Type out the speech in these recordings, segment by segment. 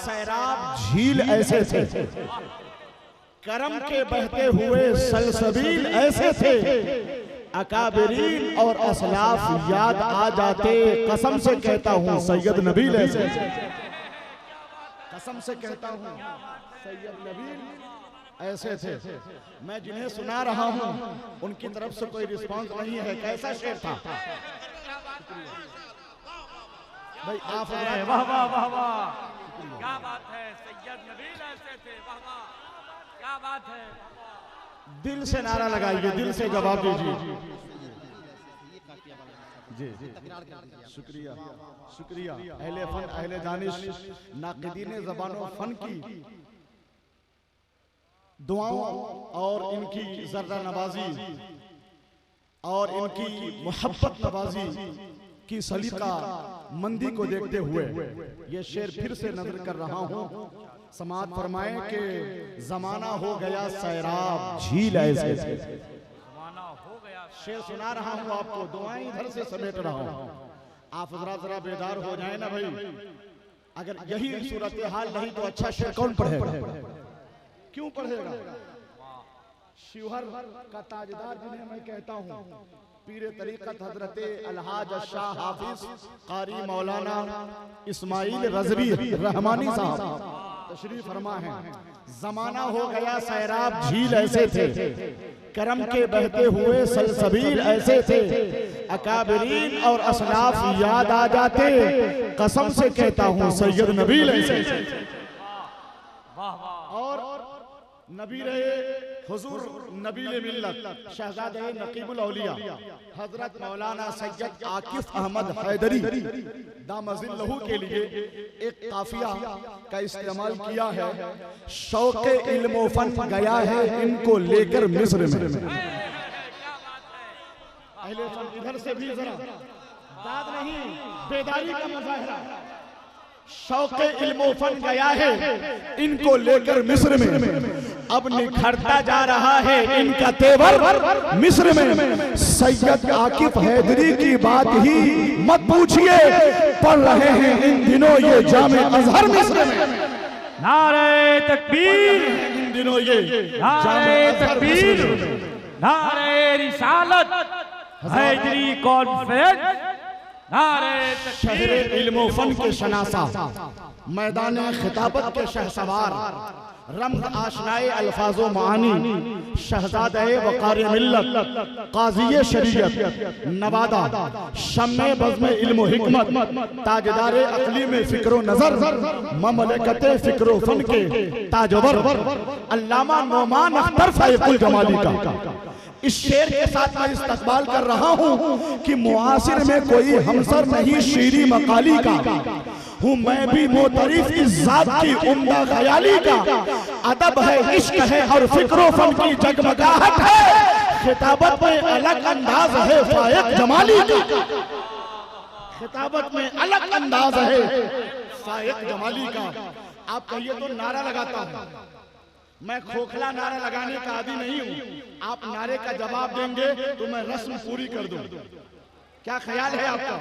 सैराब झील ऐसे थे, करम के बहते हुए सलसबील ऐसे थे, अकाबरीन और असलाफ याद आ जाते, कसम से कहता हूँ सैयद नबील ऐसे, कसम से कहता हूँ सैयद नबील ऐसे थे। मैं जिन्हें सुना रहा हूँ उनकी तरफ से कोई रिस्पांस नहीं है। कैसा शेर था भाई, आप वाह वाह वाह वाह, क्या बात है, सैयद नबील ऐसे थे, वाह वाह, क्या बात है। दिल से नारा लगाइए, दिल से जवाब दीजिए। जी शुक्रिया शुक्रिया। अहले फन, अहले दानिश, नाक़िदीन ज़बानो फन की दुआओं और इनकी ज़र्रा नवाजी और इनकी मोहब्बत नवाजी की सलीका मंदी को देखते हुए ये शेर फिर से नजर कर रहा हूँ। समात फरमाए कि जमाना हो गया सैराब झील ऐसे, जमाना हो गया। शेर सुना रहा हूँ आपको, दुआएं इधर से समेट रहा हूँ। आप जरा बेदार हो जाए ना भाई। अगर यही सूरत हाल नहीं तो अच्छा शेर कौन पढ़ेगा? क्यों पढ़ेगा? शिवहर का ताजदार जिन्हें मैं कहता हूँ, पीरे तरीक़त हजरत अलहाज शाह हाफिज कारी मौलाना इस्माइल रज़वी रहमानी साहब तशरीफ फरमा है। जमाना हो गया सैराब झील ऐसे थे, करम के बहते हुए सलसबील ऐसे थे, अकाबरीन और असलाफ याद आ जाते, कसम से कहता हूँ सैयद नबील ऐसे। और नबी रहे हुजूर नबील मिल्लत शहजादे नकीबुल औलिया हजरत मौलाना सैयद आकिफ अहमद हैदरी दामजिल्लहु के लिए एक काफिया का इस्तेमाल किया है। शौक़े इल्म फन गया है इनको लेकर मिस्र में। अहले फन इधर से भी जरा दाद नहीं, बेदारी का मुजाहिरा। शौक़े इल्म फन गया है इनको लेकर मिस्र में, अब निखरता जा रहा है इनका तेवर मिस्र में। सैयद आकिफ हैदरी की बात ही मत पूछिए, पढ़ रहे हैं इन दिनों ये जामे अजहर मिस्र में। नारे तकबीर, इन दिनों ये नारे तकबीर, नारे रिसालत, हैदरी कॉन्फ्रेंस, नारे शहरे इल्म फन के शनासा, मैदान खिताबत के शहसवार, रम्ज़ आशनाए अल्फाज़ो मानी, शहज़ादे वक़ार मिल्लत, क़ाज़ी शरीयत नवादा, शम्मे बज़्म इल्म हिकमत, ताजदारे अक़ली में फ़िक्र नज़र, ममलकते फ़िक्र फन के ताजवर, अल्लामा नोमान अख्तर फ़ैक़ुल जमाली का। इस शेर के साथ मैं इस्तक़बाल कर रहा हूँ कि मुआसिर में कोई हमसर नहीं शीरी मकाली का हूँ, मैं भी मोतरिफ इस ज़ात की उम्दा ख़याली का। अदब है, इश्क है और फ़िक्र फन की जगमगाहट है, खिताबत में अलग अंदाज है फ़ायक़ जमाली का। खिताबत में अलग अंदाज है फ़ायक़ जमाली का। आप कहिए तो नारा लगाता हूँ, मैं खोखला नारा लगाने का आदी नहीं हूँ। आप नारे का जवाब देंगे तो मैं रस्म पूरी कर दूं। क्या ख्याल है आपका?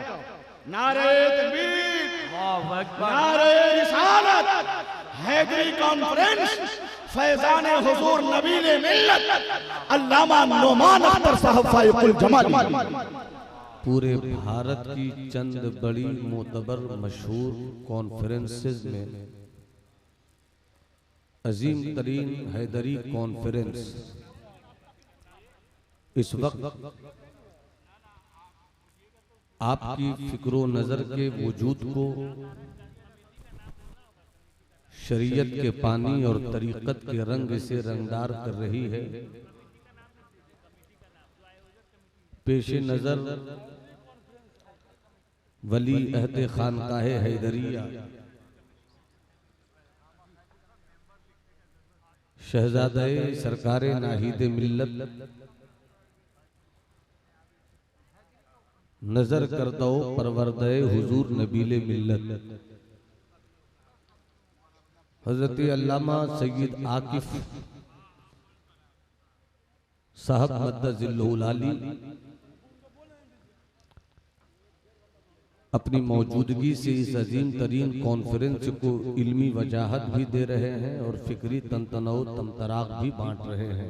नारे तकबीर, नारे रिसालत, हैदरी कॉन्फ्रेंस, फैजान हुजूर नबील मिल्लत, अल्लामा नोमान अख्तर साहब फ़ायक़ुल जमाली। पूरे भारत की चंद बड़ी मोतबर मशहूर कॉन्फ्रेंसेस में अजीम तरीन हैदरी कॉन्फ्रेंस इस वक्त आपकी फिक्रो नजर के वजूद को शरीयत के पानी और तरीक़त के रंग से रंगदार कर रही है। पेशे नजर वली अहद खानकाहे हैदरिया शहजादे सरकारे नाहिदे मिल्लत नजर कर दो परवरदे हुजूर नबीले मिल्लत हजरत अल्लामा सैयद आकिफ साहब मद्दजिल्लुहुल आली अपनी मौजूदगी से इस अजीम तरीन कॉन्फ्रेंस को इल्मी वजाहत भी दे रहे हैं और फिक्री तनतनो तमतराक भी बांट रहे हैं।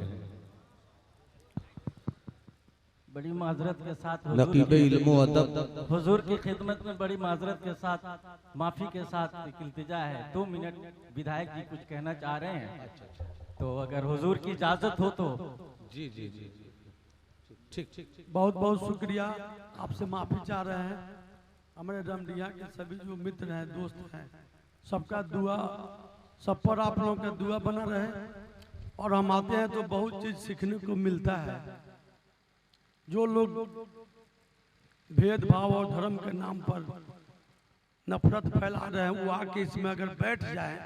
बड़ी माजरत के साथ नकीबे इल्मो अदब हुजूर की खिदमत में बड़ी माजरत के साथ माफी के साथ एक इल्तिजा है। 2 मिनट विधायक जी कुछ कहना चाह रहे हैं, तो अगर हुजूर की इजाजत हो तो। जी जी जी ठीक। बहुत बहुत शुक्रिया, आपसे माफी चाह रहे हैं। हमारे रमडिया के सभी जो मित्र हैं, दोस्त हैं, सबका दुआ सब पर आप लोगों का दुआ बना रहे। और हम आते हैं तो बहुत चीज सीखने को मिलता है। जो लोग भेदभाव और धर्म के नाम पर नफरत फैला रहे हैं, वो आके इसमें अगर बैठ जाए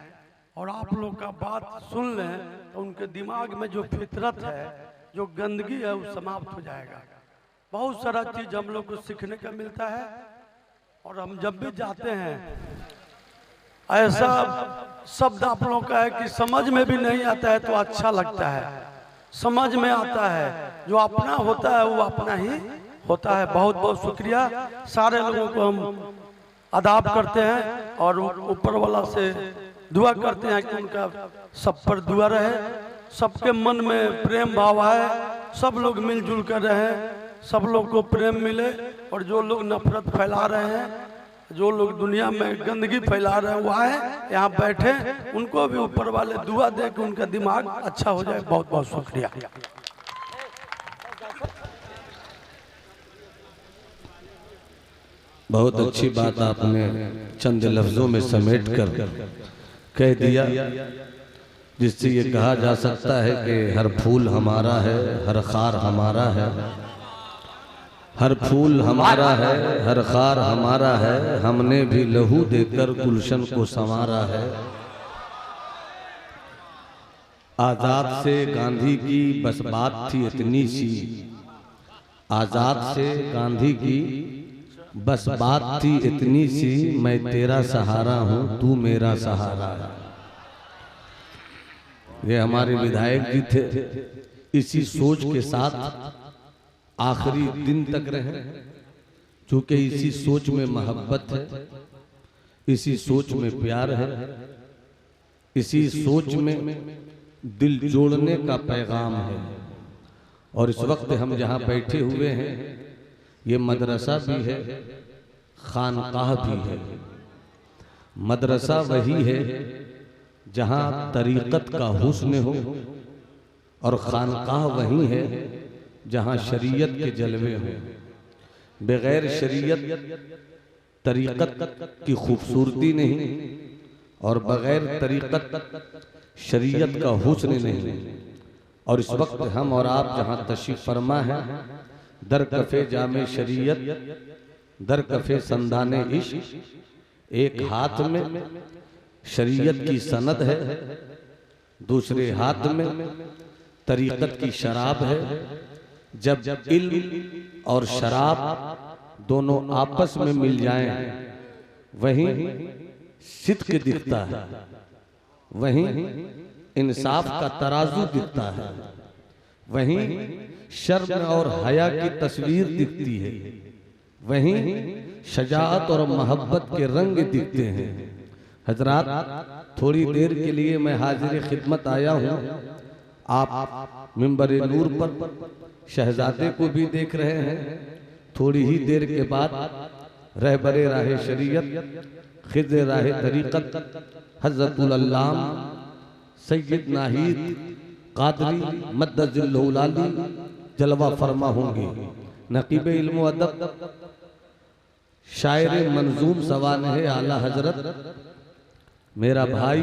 और आप लोग का बात सुन लें तो उनके दिमाग में जो फितरत है, जो गंदगी है, वो समाप्त हो जाएगा। बहुत सारा चीज हम लोग को सीखने का मिलता है। और हम जब भी जाते हैं, ऐसा शब्द आप लोगों का है कि समझ में भी नहीं आता है तो अच्छा लगता है। समझ में आता है, जो अपना होता है वो अपना ही होता है। बहुत बहुत शुक्रिया। सारे लोगों को हम आदाब करते हैं और ऊपर वाला से दुआ करते हैं कि उनका सब पर दुआ रहे, सबके मन में प्रेम भाव आए, सब लोग मिलजुल कर रहे, सब लोग को प्रेम मिले। और जो लोग नफरत फैला रहे हैं, जो लोग दुनिया में गंदगी फैला रहे हैं, वो आए यहाँ बैठे, उनको भी ऊपर वाले दुआ दे कि उनका दिमाग अच्छा हो जाए। बहुत बहुत शुक्रिया। बहुत अच्छी बात आपने चंद लफ्जों में समेट कर कह दिया, जिससे ये कहा जा सकता है कि हर फूल हमारा है, हर खार हमारा है। हर फूल हमारा है, हर खार हमारा है, हमने भी लहू देकर गुलशन को संवारा है। आजाद से गांधी की बस बात थी इतनी सी, आजाद से गांधी की बस बात थी इतनी सी, मैं तेरा सहारा हूं, तू मेरा सहारा है। ये हमारे विधायक जी थे। इसी सोच के साथ आखिरी दिन तक रहे, क्योंकि इसी सोच में मोहब्बत है, इसी सोच में प्यार है, इसी सोच में दिल जोड़ने का पैगाम है। और इस वक्त हम जहाँ बैठे हुए हैं, ये मदरसा भी है, खानकाह भी है। मदरसा वही है जहाँ तरीक़त का हुस्न हो, और खानकाह वही है जहाँ शरीयत के जलवे हो। बगैर शरीयत तरीक़त की खूबसूरती नहीं, और बगैर तरीक़त शरीयत का हुस्न नहीं। और इस वक्त हम और आप जहाँ तशरीफ़ फरमा है, दर कफ़े जामे शरीयत, दर कफ़े संदाने इश्क, एक हाथ में शरीयत की सनद है, दूसरे हाथ में तरीक़त की शराब है। जब इल्म और शराब दोनों आपस में मिल जाएं, वहीं सिद्क़ दिखता है, वहीं इंसाफ का तराजू दिखता है, वहीं शर्म और हया की तस्वीर दिखती है, वहीं शजाअत और मोहब्बत के रंग दिखते हैं। हजरात, थोड़ी देर के लिए मैं हाजिर खिदमत आया हूँ। आप मिंबर नूर पर शहजादे को भी देख रहे हैं। थोड़ी ही देर के बाद रहबरे राह शरीयत, खिज़ राह तरीक़त, हज़रतुल अल्लाम सैयद नाहीद कादरी मद्दजिल्लहुल-आली जलवा फरमा होंगे। नकीबे इल्म अदब, शायर मंजूम सवानह आला हजरत मेरा भाई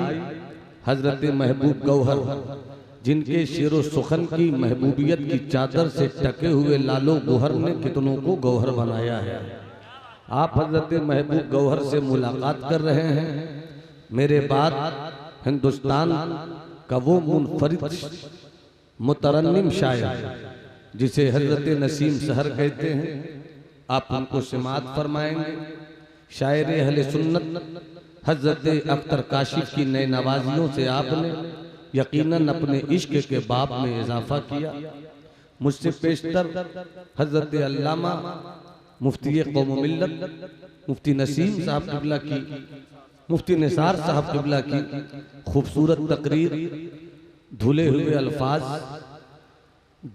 हजरत महबूब गौहर, जिनके शेरो सुखन की महबूबियत की चादर से टके हुए लालो गौहर ने कितनों को गौहर बनाया है। आप हजरत महबूब गौहर से मुलाकात कर रहे हैं। मेरे बाद हिंदुस्तान का वो मुनफरिद मुतरन्निम शायर जिसे हजरत नसीम सहर कहते हैं, आप उनको समात फरमाएंगे। शायर अहले सुन्नत हजरत अख्तर काशिफ की नए नवाजियों से आपने यकीनन अपने इश्क के बाब में इजाफा किया। मुझसे पेशतर हजरत अल्लामा मुफ्ती कौम मिल्लत मुफ्ती नसीम साहब क़िबला की, मुफ्ती निसार साहब क़िबला की खूबसूरत तकरीर, धुले हुए अल्फाज,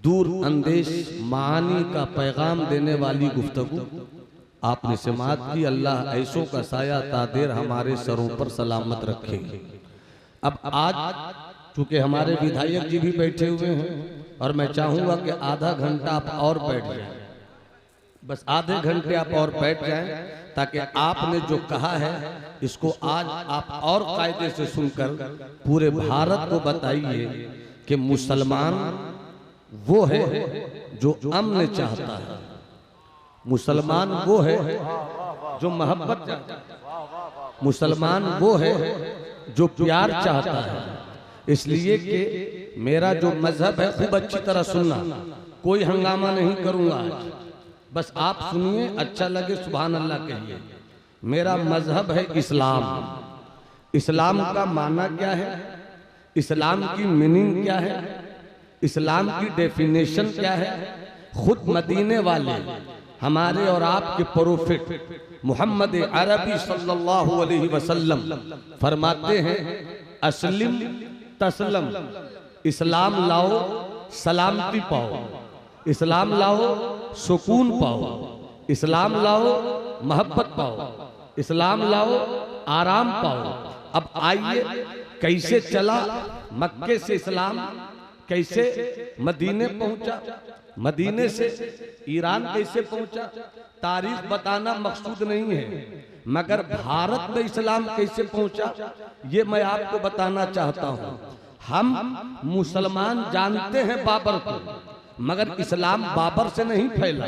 दूर अंदेश मानी का पैगाम देने वाली गुफ्तगू आपने समात की। अल्लाह ऐसों का साया तादेर हमारे सरों पर सलामत रखे। अब आज चूंकि हमारे विधायक जी भी बैठे हुए हैं और मैं चाहूंगा कि आधा घंटा आप और बैठ जाएं, बस आधे घंटे आप और बैठ जाएं ताकि आपने जो कहा है इसको आज आप और कायदे से सुनकर पूरे भारत को बताइए कि मुसलमान वो है जो अमन चाहता है, मुसलमान वो है जो मोहब्बत चाहता है, मुसलमान वो है जो प्यार चाहता है। इसलिए कि मेरा जो मजहब है खूब अच्छी तरह सुनना, कोई हंगामा नहीं करूंगा आज, बस आप सुनिए, अच्छा लगे सुभान अल्लाह कहिए। मेरा मजहब है इस्लाम। इस्लाम का माना क्या है, इस्लाम की मीनिंग क्या है, इस्लाम की डेफिनेशन क्या है। खुद मदीने वाले हमारे और आपके प्रोफेट मोहम्मद अरबी सल्लल्लाहु अलैहि वसल्लम फरमाते हैं, अस्लिम तस्लम, इस्लाम लाओ सलामती पाओ, इस्लाम लाओ सुकून पाओ, इस्लाम लाओ मोहब्बत पाओ, इस्लाम लाओ आराम पाओ। अब आइए कैसे चला मक्के से इस्लाम, कैसे मदीने पहुंचा, मदीने से ईरान कैसे पहुंचा, तारीख बताना मकसूद नहीं है, मगर भारत में इस्लाम कैसे पहुंचा ये मैं आपको बताना चाहता हूं। हम मुसलमान जानते हैं बाबर को, मगर इस्लाम बाबर से नहीं फैला।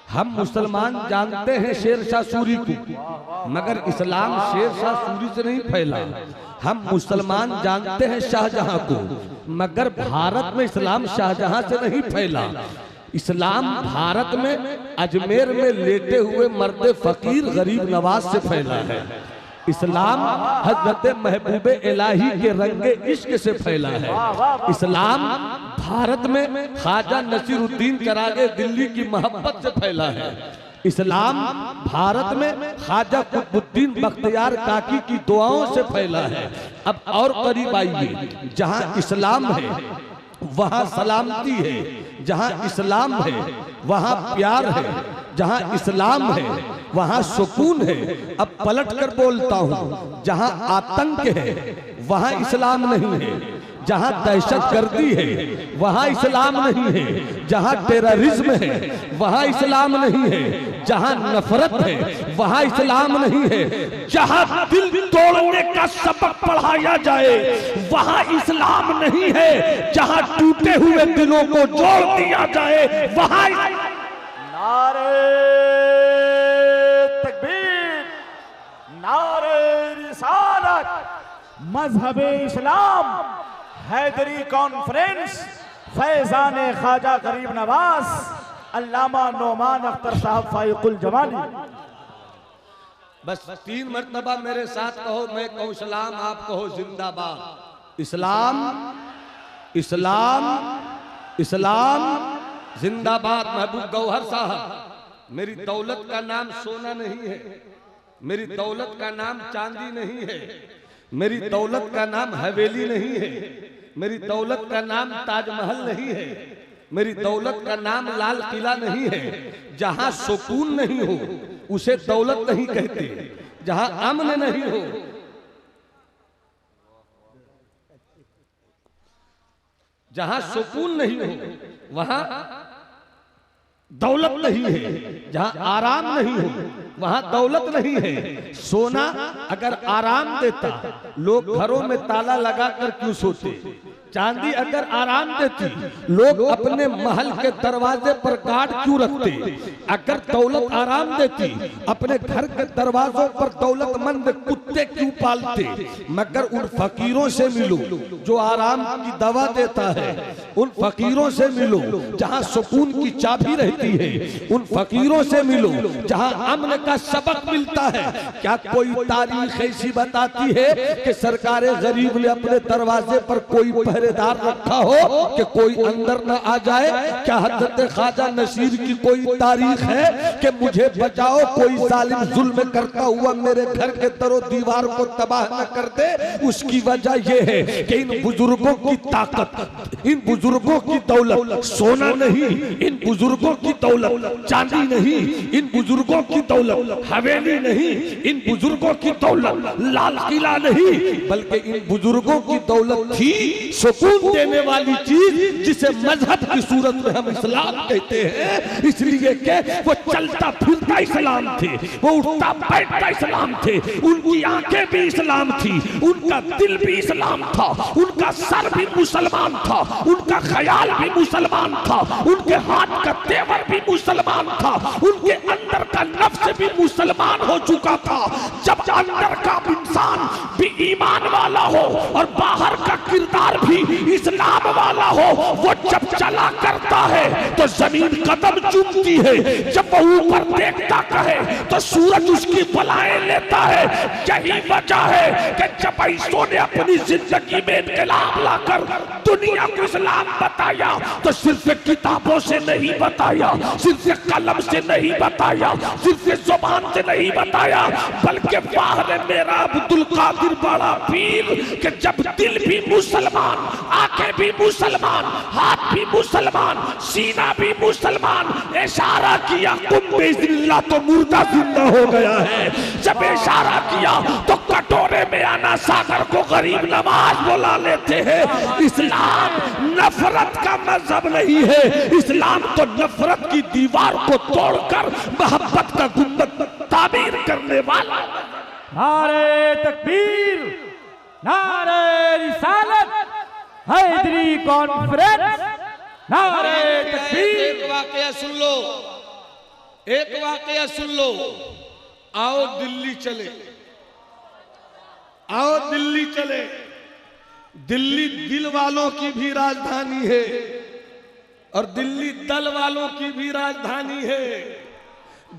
हम मुसलमान जानते हैं शेरशाह सूरी को, मगर इस्लाम शेरशाह सूरी से नहीं फैला। हम मुसलमान जानते हैं शाहजहां को, मगर भारत में इस्लाम शाहजहां से नहीं फैला। इस्लाम भारत में अजमेर में लेटे हुए मर्द फकीर गरीब नवाज से फैला है। इस्लाम हजरत महबूबे इलाही के रंगे इश्क से फैला है। इस्लाम भारत में ख्वाजा नसीरुद्दीन चरागे दिल्ली की मोहब्बत से फैला है। इस्लाम भारत में ख्वाजा कुतुबुद्दीन बख्तियार काकी की दुआओं से फैला है। अब और करीब आइए, जहां इस्लाम है वहां सलामती है, जहां इस्लाम है वहां प्यार है, जहां इस्लाम है वहां सुकून है। अब पलट कर बोलता हूं, जहां आतंक है वहां इस्लाम नहीं है, जहां दहशतगर्दी है वहां इस्लाम नहीं है, जहां टेररिज्म है वहां इस्लाम नहीं है, जहां नफरत है वहां इस्लाम नहीं है, जहां दिल तोड़ने का सबक पढ़ाया जाए वहां इस्लाम नहीं है, जहां टूटे हुए दिलों को जोड़ दिया जाए वहां। नारे तकबीर, नारे रिसालत, मजहबे इस्लाम, हैदरी कॉन्फ्रेंस, फैजान ख्वाजा गरीब नवाज, अल्लामा नोमान अख्तर साहब फाइकुल जमाली। बस 3 मरतबा मेरे साथ कहो, मैं कहूँ सलाम, आप कहो जिंदाबाद। इस्लाम इस्लाम इस्लाम जिंदाबाद। महबूब गौहर साहब, मेरी दौलत का नाम सोना नहीं है, मेरी दौलत का नाम चांदी नहीं है, मेरी दौलत का नाम हवेली नहीं है, मेरी दौलत का नाम ताजमहल नहीं है, मेरी दौलत का नाम लाल किला नहीं है। जहां सुकून नहीं हो उसे दौलत नहीं कहते, जहां अमन नहीं हो, जहां सुकून नहीं हो वहां दौलत नहीं है, जहां आराम नहीं हो वहां दौलत नहीं है। सोना अगर आराम देता लोग घरों में ताला लगाकर क्यों सोते, चांदी अगर आराम देती लोग अपने महल के दरवाजे पर गार्ड क्यों रखते, अगर दौलत आराम देती अपने घर के दरवाजों पर दौलतमंद कुत्ते क्यों पालते। मगर उन फकीरों से मिलो जो आराम की दवा देता है, उन फकीरों से मिलो जहां सुकून की चाबी रहती है, उन फकीरों से मिलो जहां अमन का सबक मिलता है। क्या कोई तारीख ऐसी बताती है कि सरकारे गरीब ने अपने दरवाजे पर कोई पहरेदार रखा हो कि कोई अंदर न आ जाए? क्या हजरत ख्वाजा नसीर की कोई तारीख है कि मुझे बचाओ, कोई जालिम जुल्म करता हुआ मेरे घर के दरो दीवार को तबाह न कर दे? उसकी वजह यह है कि इन बुजुर्गों की ताकत, इन बुजुर्गों की दौलत सोना नहीं, इन बुजुर्गों की दौलत चांदी नहीं, इन बुजुर्गों की दौलत हवेली नहीं, इन बुजुर्गों की दौलत लाल किला नहीं, बल्कि इन बुजुर्गों की दौलत थी सुकून देने वाली चीज जिसे मजहब की सूरत में हम इस्लाम कहते हैं। इसलिए कि वो चलता फिरता इस्लाम थे, वो उठता बैठता इस्लाम थे, उनकी आंखें भी इस्लाम थी, उनका दिल भी इस्लाम था, उनका सर भी मुसलमान था, उनका ख्याल भी मुसलमान था, उनके हाथ का तेवर भी मुसलमान था, उनके अंदर का नफ्स भी मुसलमान हो चुका था। जब अंदर का इंसान भी ईमान वाला हो और बाहर का किरदार भी इस्लाम वाला हो, वो जब चला करता है तो जमीन कदम चूमती है, जब वो ऊपर देखता कहे तो सूरज उसकी बलाएं लेता है। यही वजह है कि जब ईसो ने अपनी जिंदगी में इनकलाब लाकर दुनिया को इस्लाम बताया तो सिर्फ किताबों से नहीं बताया, सिर्फ कलम से नहीं बताया, सिर्फ जुबान से नहीं बताया, बल्कि वाह रे मेरा अब्दुल कादिर बड़ा पीर कि जब दिल भी मुसलमान, आंखें भी मुसलमान, हाथ भी मुसलमान, सीना भी मुसलमान, इशारा किया कुम बिइज़्निल्लाह तो मुर्दा जिंदा हो गया है। जब इशारा किया तो कटोरे में आना सागर को गरीब नवाज बुला लेते हैं। इस्लाम नफरत का मजहब नहीं है, इस्लाम तो नफरत की दीवार को तोड़कर मोहब्बत का गुंबद तामीर करने वाला। नारे तकबीर, नारे रिसालत, हैदरी कॉन्फ्रेंस, नारे तकबीर। एक वाकया सुन लो, एक वाकया सुन लो। आओ दिल्ली चले, आओ दिल्ली चले। दिल्ली दिल वालों की भी राजधानी है और दिल्ली दल वालों की भी राजधानी है।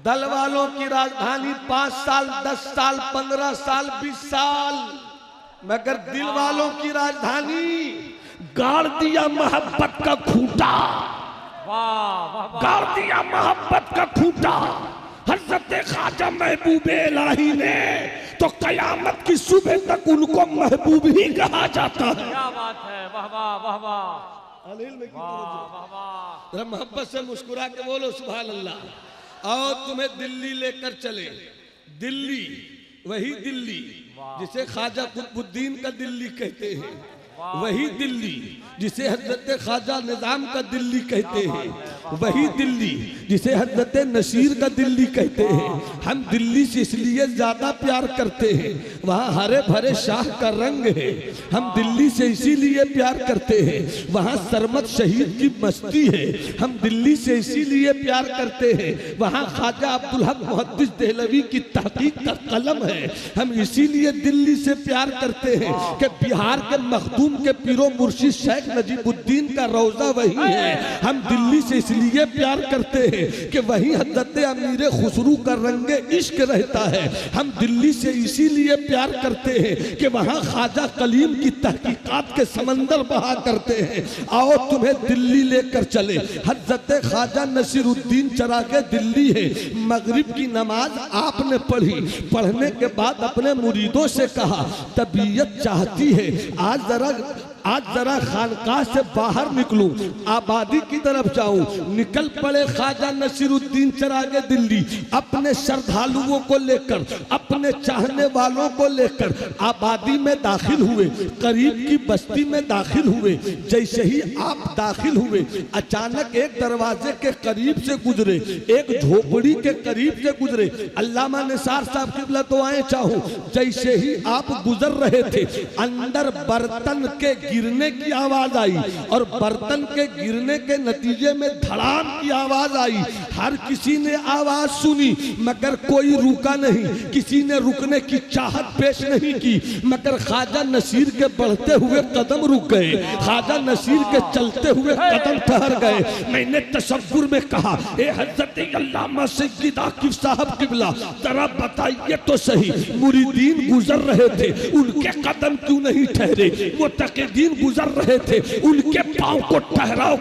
दल वालों की राजधानी 5 साल, 10 साल, 15 साल, 20 साल, मगर दिल वालों की राजधानी गाड़ दिया मोहब्बत का खूंटा, गाड़ दिया मोहब्बत का खूंटा। हज़रत ख्वाजा महबूब इलाही ने तो कयामत की सुबह तक उनको महबूब ही कहा जाता है। क्या बात है, वाह वाह वाह वाह, जरा मोहब्बत से मुस्कुरा के बोलो सुभान अल्लाह। आओ तुम्हें दिल्ली लेकर चले। दिल्ली, वही दिल्ली जिसे ख्वाजा कुतुबुद्दीन का दिल्ली कहते हैं, वही दिल्ली जिसे हजरत ख्वाजा निजाम का दिल्ली कहते हैं, वही दिल्ली जिसे हजरत नसीर का दिल्ली कहते हैं। हम दिल्ली से इसलिए ज्यादा प्यार करते हैं, वहाँ हरे भरे शाह का रंग है। हम दिल्ली से इसीलिए प्यार करते हैं, वहाँ सरमद शहीद की मस्ती है। हम दिल्ली से इसीलिए प्यार करते हैं, वहाँ ख्वाजा अब्दुल हक मुहद्दिस देहलवी की तहकीक का कलम है। हम इसीलिए दिल्ली से प्यार करते हैं कि बिहार के मखदूम के पीरो मुर्शिद शेख नजीबुद्दीन का रोजा वही है। हम दिल्ली से इसलिए प्यार करते हैं कि वही हजरत अमीर खुसरू का रंगे इश्क रहता है। हम दिल्ली से इसीलिए प्यार करते हैं कि वहाँ ख्वाजा कलीम की तहकीकात के समंदर बहा करते हैं। आओ तुम्हें दिल्ली लेकर चले। हजरत ख्वाजा नसीरुद्दीन चरागे दिल्ली है। मगरिब की नमाज आपने पढ़ी, पढ़ने के बाद अपने मुरीदों से कहा तबीयत चाहती है आज जरा खानकाह से बाहर निकलूं, आबादी की तरफ जाऊं। निकल पड़े ख्वाजा नसीरुद्दीन चरागे दिल्ली अपने श्रद्धालुओं को लेकर, अपने चाहने वालों को लेकर आबादी में दाखिल हुए, करीब की बस्ती में दाखिल हुए। जैसे ही आप दाखिल हुए अचानक एक दरवाजे के करीब से गुजरे, एक झोपड़ी के करीब से गुजरे। अल्लामा निसार साहब क़िबला तो आए चाहूं, जैसे ही आप गुजर रहे थे अंदर बर्तन के गिरने की आवाज आई और बर्तन के गिरने के नतीजे में धड़ाम की आवाज आई। हर किसी ने आवाज सुनी मगर कोई रुका नहीं, किसी ने रुकने की चाहत पेश नहीं की, मगर ख्वाजा नसीर के बढ़ते हुए कदम रुक गए, ख्वाजा नसीर के चलते हुए कदम ठहर गए। मैंने तसव्वुर में कहा ए हजरत अल्लामा सय्यद आकिब साहब क़िबला जरा बताइए तो सही, मुरीदीन गुजर रहे थे उनके कदम क्यों नहीं ठहरे? वो तके दिन गुजर रहे थे, उनके पांव को ठहराव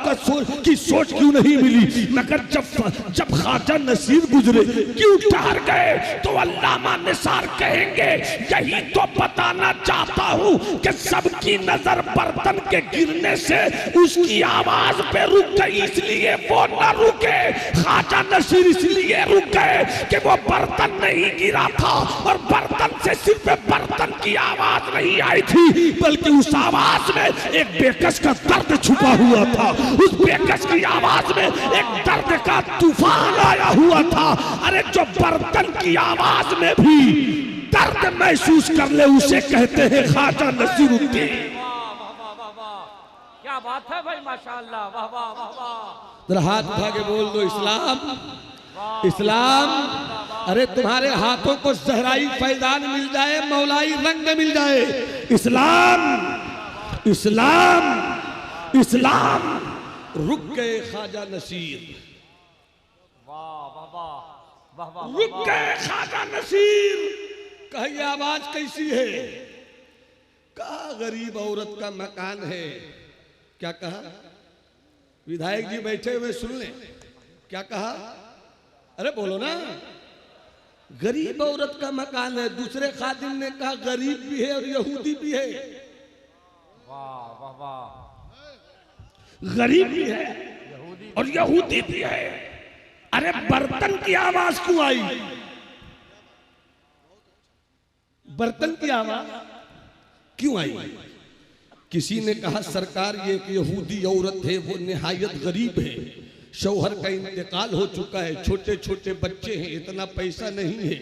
की सोच क्यों नहीं मिली? मगर जब ख्वाजा नसीर गुजरे क्यों ठहर गए? तो अल्लामा निसार कहेंगे यही तो बताना चाहता हूं कि सबकी नजर बर्तन के गिरने से उसकी आवाज पे रुक गई, इसलिए वो न रुके। ख्वाजा नसीर इसलिए रुक गए कि वो बर्तन नहीं गिरा था और बर्तन से सिर्फ बर्तन की आवाज नहीं आई थी, बल्कि उस आवाज में एक बेकस का दर्द छुपा हुआ था। उस बेकस की आवाज में एक दर्द का तूफान आया हुआ था। अरे जो बर्तन की आवाज में भी दर्द महसूस कर ले उसे कहते हैं ख्वाजा नसीरुद्दीन। क्या बात है भाई, माशाअल्लाह, वाह वाह वाह वाह। जरा हाथ उठा के बोल दो इस्लाम, इस्लाम। अरे तुम्हारे हाथों को जहराई फैजान मिल जाए, मौलाई रंग मिल जाए। इस्लाम, इस्लाम, इस्लाम। रुक गए ख्वाजा नसीर, रुक गए ख्वाजा नसीर। कहिए आवाज कैसी है? कहा गरीब औरत का मकान है। क्या कहा? विधायक जी बैठे हुए सुन लें। क्या कहा? अरे बोलो ना। गरीब औरत का मकान है। दूसरे खादिम ने कहा गरीब भी है और यहूदी भी है। वाह वाह वाह। गरीब भी है और यहूदी भी है। अरे बर्तन की आवाज क्यों आई? बर्तन की आवाज क्यों आई? किसी ने कहा सरकार ये एक यहूदी औरत है, वो निहायत गरीब है, शौहर का इंतकाल हो चुका है, छोटे छोटे बच्चे हैं, इतना पैसा नहीं है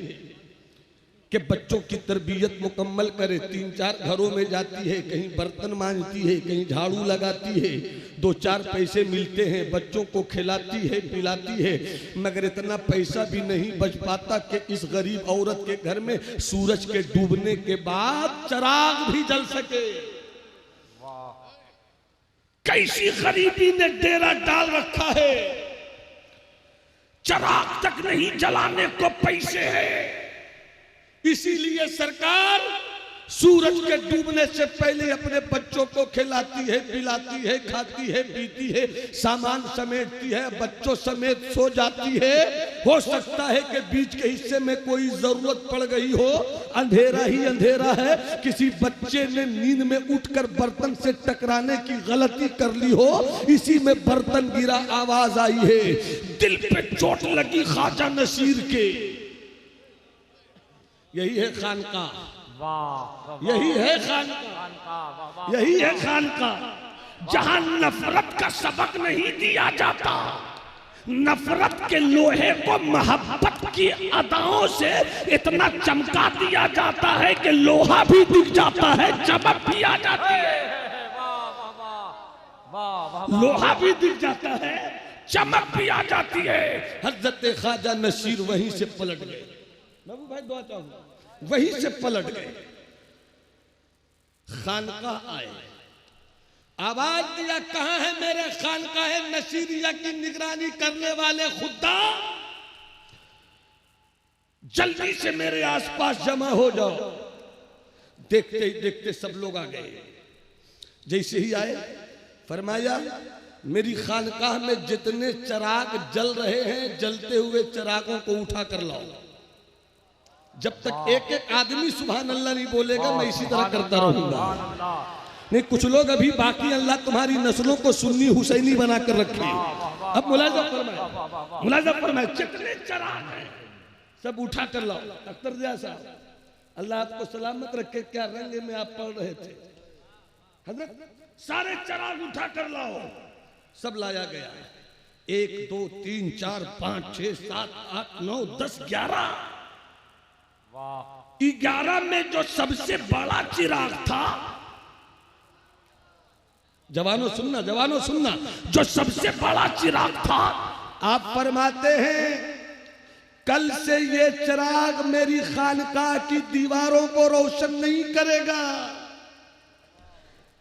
कि बच्चों की तरबियत मुकम्मल करे। 3-4 घरों में जाती है, कहीं बर्तन मांजती है, कहीं झाड़ू लगाती है, 2-4 पैसे मिलते हैं, बच्चों को खिलाती है, पिलाती है, मगर इतना पैसा भी नहीं बच पाता कि इस गरीब औरत के घर में सूरज के डूबने के बाद चिराग भी जल सके। कैसी गरीबी ने डेरा डाल रखा है, चिराग तक नहीं जलाने को पैसे हैं। इसीलिए सरकार सूरज के डूबने से पहले अपने बच्चों को खिलाती है, पिलाती है, खाती है, पीती है, सामान समेटती है, बच्चों समेत सो जाती है। हो सकता है कि बीच के हिस्से में कोई जरूरत पड़ गई हो, अंधेरा ही अंधेरा है, किसी बच्चे ने नींद में उठकर बर्तन से टकराने की गलती कर ली हो, इसी में बर्तन गिरा, आवाज आई है, दिल पे चोट लगी ख्वाजा नसीर के। यही है खानका, यही है खानका, यही है खानका जहां नफरत का सबक नहीं दिया जाता। नफरत के लोहे को मोहब्बत की अदाओं से इतना चमका दिया जाता है कि लोहा भी दिख जाता है, चमक भी आ जाती है। लोहा भी दिख जाता है, चमक भी आ जाती है। हजरत ख्वाजा नसीर वहीं से पलट गए। नबू भाई दुआ चाहूंगा, वहीं से पलट गए, खानकाह आए, आवाज दिया कहां है मेरे खानकाह नसीरिया की निगरानी करने वाले खुदा, जल्दी से मेरे आसपास जमा हो जाओ। देखते ही देखते सब लोग आ गए। जैसे ही आए फरमाया मेरी खानकाह में जितने चिराग जल रहे हैं, जलते हुए चिरागों को उठा कर लाओ। जब तक एक एक आदमी सुभान अल्लाह नहीं बोलेगा मैं इसी तरह करता रहूंगा। नहीं, कुछ लोग अभी बाकी अल्लाह तुम्हारी नस्लों को सुन्नी हुसैनी बना कर रखे। अब मुलाजा फरमाए, मुलाजा फरमाए, जितने चिराग हैं सब उठा कर लाओ। अख्तर जिया साहब अल्लाह आपको सलामत रखे, क्या रंग में आप पढ़ रहे थे हजरत? सारे चिराग उठा कर लाओ। सब लाया गया। 1 2 3 4 5 6 7 8 9 10 11 11 में जो सबसे बड़ा चिराग था, जवानों सुनना, जवानों सुनना, जो सबसे बड़ा चिराग था, आप फरमाते हैं कल से ये चिराग मेरी खानकाह की दीवारों को रोशन नहीं करेगा।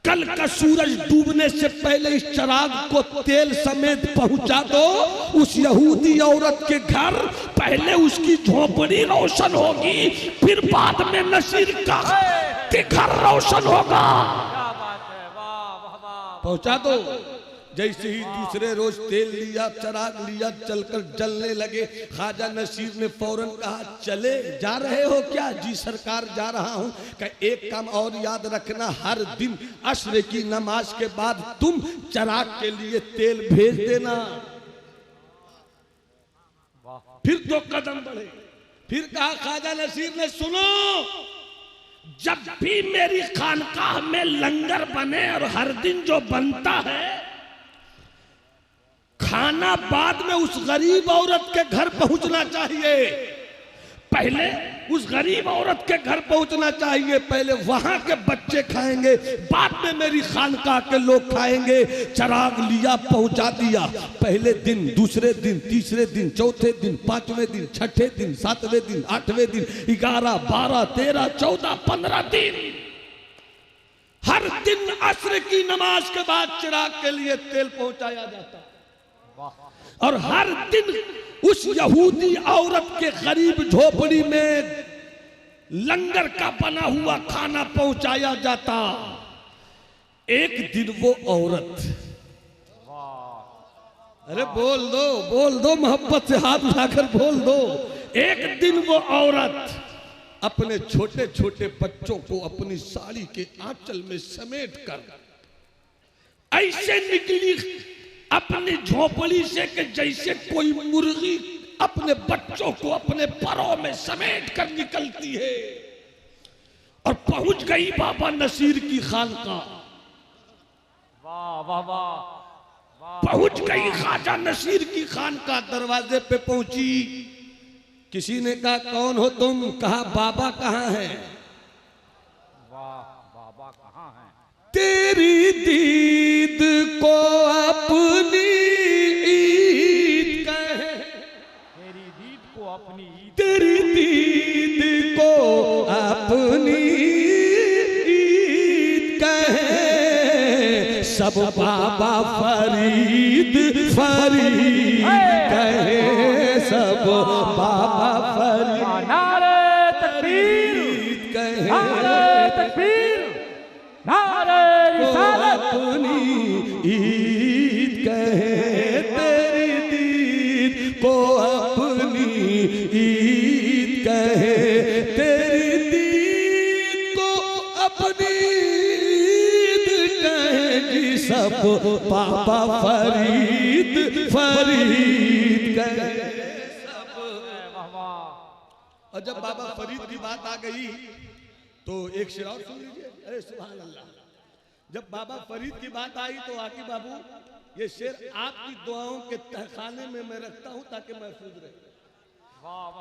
कल का सूरज डूबने से पहले इस चिराग को तेल समेत पहुंचा दो उस यहूदी औरत के घर। पहले उसकी झोपड़ी रोशन होगी, फिर बाद में नसीर का घर रोशन होगा। पहुंचा दो। जैसे ही दूसरे रोज तेल लिया, चिराग लिया, चलकर जलने लगे। ख्वाजा नसीर ने फौरन कहा, चले जा रहे हो क्या? जी सरकार जा रहा हूं। कि एक काम और याद रखना, हर दिन अस्र की नमाज के बाद तुम चिराग के लिए तेल भेज देना। फिर 2 कदम बढ़े। फिर कहा ख्वाजा नसीर ने, सुनो, जब भी मेरी खानकाह में लंगर बने और हर दिन जो बनता है, खाना बाद में उस गरीब औरत के घर पहुंचना चाहिए। पहले उस गरीब औरत के घर पहुंचना चाहिए, पहले वहां के बच्चे खाएंगे, बाद में मेरी खानकाह के लोग खाएंगे। चिराग लिया, पहुंचा दिया। पहले दिन, दूसरे दिन, तीसरे दिन, चौथे दिन, 5वें दिन, 6ठे दिन, 7वें दिन, 8वें दिन, 11, 12, 13, 14, 15 दिन। हर दिन अस्र की नमाज के बाद चिराग के लिए तेल पहुंचाया जाता और हर दिन उस यहूदी औरत के गरीब झोपड़ी में लंगर का बना हुआ खाना पहुंचाया जाता। एक दिन वो औरत, अरे बोल दो मोहब्बत से हाथ उठाकर बोल दो। एक दिन वो औरत अपने छोटे छोटे बच्चों को अपनी साड़ी के आंचल में समेट कर ऐसे निकली अपनी झोपड़ी से कि जैसे कोई मुर्गी अपने बच्चों को अपने परों में समेट कर निकलती है, और पहुंच गई बाबा नसीर की खानकाह। वाह वाह वाह। पहुंच गई ख्वाजा नसीर की खानकाह। दरवाजे पे पहुंची। किसी ने कहा, कौन हो तुम? कहा, बाबा कहाँ हैं? बाबा कहाँ हैं? तेरी दीद को अपनी ईद कहे, तेरी दीद को अपनी ईद, तेरी दीद को अपनी ईद कहे, सब बाबा फरीद फरीद कहे, सब बाबा फरीद। नारे तकबीर, कहे नारे तकबीर, नारे रिसालत। अपनी ईद कहे, तेरी दीद को अपनी ईद कहे, तेरी दीद को अपनी ईद कहे जी, सब बाबा फरीद फरीद कहे, सब। और जब बाबा फरीद की बात आ गई तो एक शेर और सुन लीजिए। अरे सुभान अल्लाह। जब बाबा फरीद की बात आई तो आकी बाबू, ये शेर आपकी दुआओं के तहखाने में मैं रखता हूं ताकि महफूज रहे।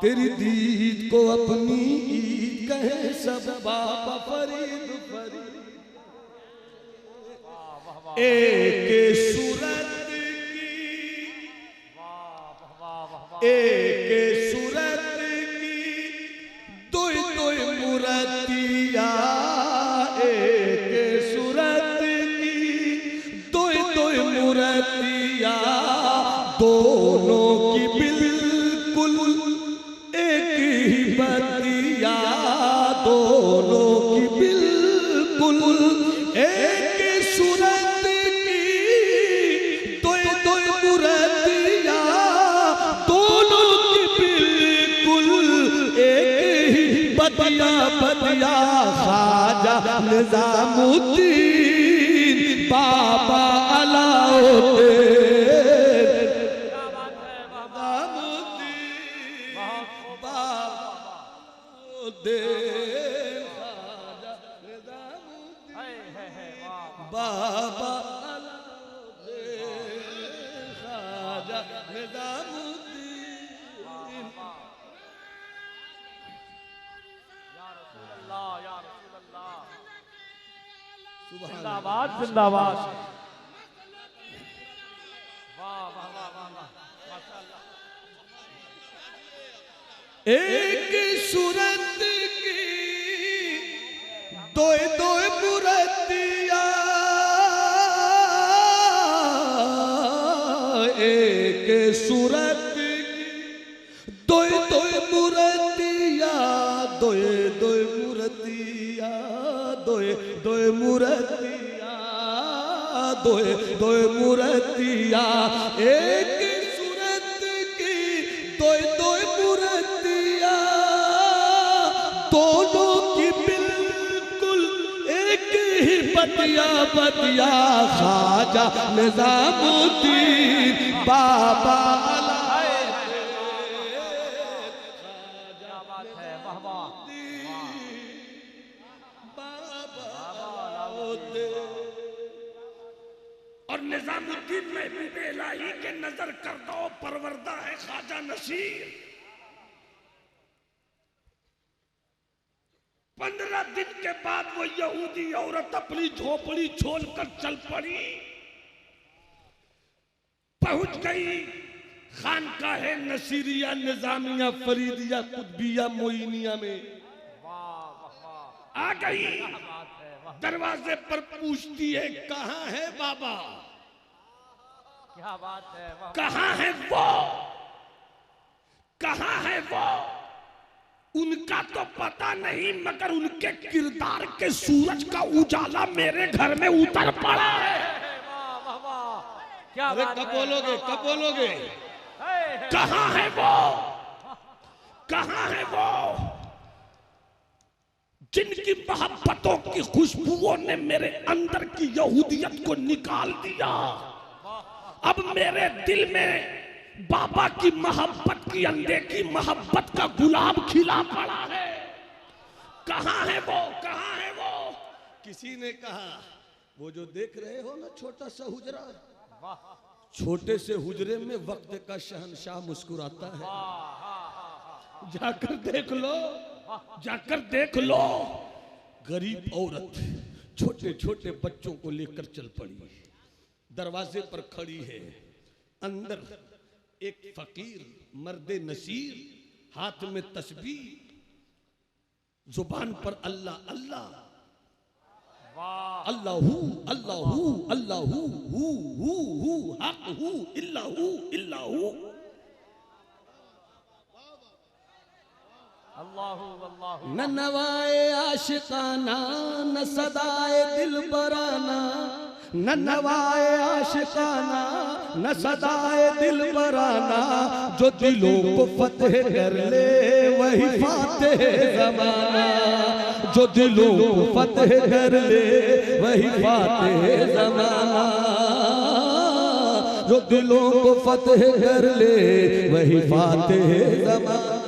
तेरी दीद को अपनी ईद कहे, सब बाबा फरीद फरीद, एक सूरत की, एक सूरत की, दो मूर्तिया, एक सूरत की, दो मूर्तिया, दोनों की बिल्कुल एक ही बतिया, दोनों की बिल्कुल एक सूरत की, दो मूर्तिया, दोनों की बिल्कुल एक ही बतिया बतिया। ख्वाजा निजामुद्दीन बाबा अलाउद्दीन, बाबा ख्वाजा निजामुद्दीन। या रसूल अल्लाह, जिंदाबाद जिंदाबाद। वाह वाह वाह वाह, माशाअल्लाह। एक सूरत की, दो मूर्तिया, एक सूरत की, दो मूर्तिया, दो मूर्तिया, दो मूर्तिया, दोए दोए मूर्तिया एक सूरत की दोए दोए मूर्तिया दोनों की बिल्कुल एक ही बतिया बतिया ख्वाजा निजामुद्दीन बाबा क्या बात है, वाह वाह। और निजामुद्दीन महबूब इलाही के नजर करदा और परवरदा है ख्वाजा नसीर। 15 दिन के बाद वो यहूदी औरत अपनी झोपड़ी छोड़कर चल पड़ी, पहुंच गई खानकाहे नसीरिया निजामिया फरीदिया कुतबिया मोइनिया में। आ गई, दरवाजे पर पूछती है कहाँ है बाबा, क्या बात है, वाह। कहाँ है वो, कहाँ है वो। उनका तो पता नहीं मगर उनके किरदार के सूरज का उजाला मेरे घर में उतर पड़ा है। वाह वाह वाह, क्या अरे बात कब है, बोलोगे कब बोलोगे? कहाँ है वो, कहाँ है वो जिनकी मोहब्बतों की खुशबुओं ने मेरे अंदर की यहूदियत को निकाल दिया। अब मेरे दिल में बाबा की मोहब्बत की अनदेखी मोहब्बत का गुलाब खिला पड़ा है। कहाँ है वो, कहाँ है वो। किसी ने कहा वो जो देख रहे हो ना छोटा सा हुजरा, छोटे से हुजरे में वक्त का शहंशाह मुस्कुराता है। जाकर देख लो, जाकर देख लो। गरीब औरत छोटे छोटे बच्चों को लेकर चल पड़ी, दरवाजे पर खड़ी है। अंदर एक फकीर मर्दे नसीर, हाथ में तस्बीह, जुबान पर अल्लाह अल्लाह अल्लाहू अल्लाहू अल्लाहू हू हू हू हक हू इल्लाहू इल्लाहू। अल्लाहू अल्लाहू। न नवाए आशिकाना न सदाए दिल बराना, न नवाए आशिकाना न सदाए दिल बराना, जो दिलों को फतेह कर ले वही फातेह ज़माना, जो दिलों को फतेह कर ले वही फातेह ज़माना, जो दिलों को फतेह कर ले वही फातेह ज़माना।